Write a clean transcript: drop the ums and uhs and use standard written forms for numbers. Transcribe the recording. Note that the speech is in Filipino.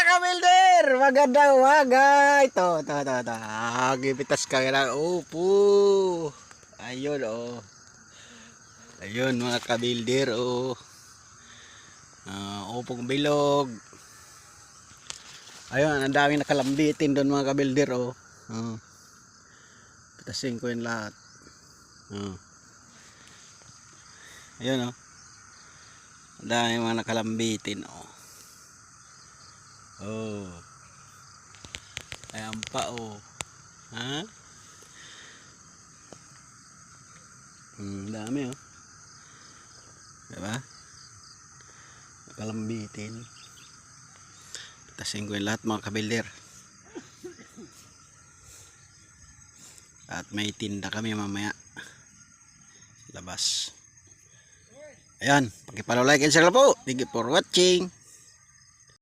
kabilder! Magandang umaga! Ito. Gipitas ka na. Upo. Ayun, oh. Ayun, mga kabilder, oh. Upong bilog. Ayun, ang daming nakalambitin doon, mga kabilder, oh. Pitasin ko yung lahat. Ayun, oh. Ang daming mga nakalambitin, oh. Oh. Ayan pa, oh. Ha? Dami, oh. Diba? Nakalambitin. Pitasin ko yung lahat, mga kabilder. At may tinda kami mamaya. Labas. Ayan. Pakipalo like and share po. Thank you for watching.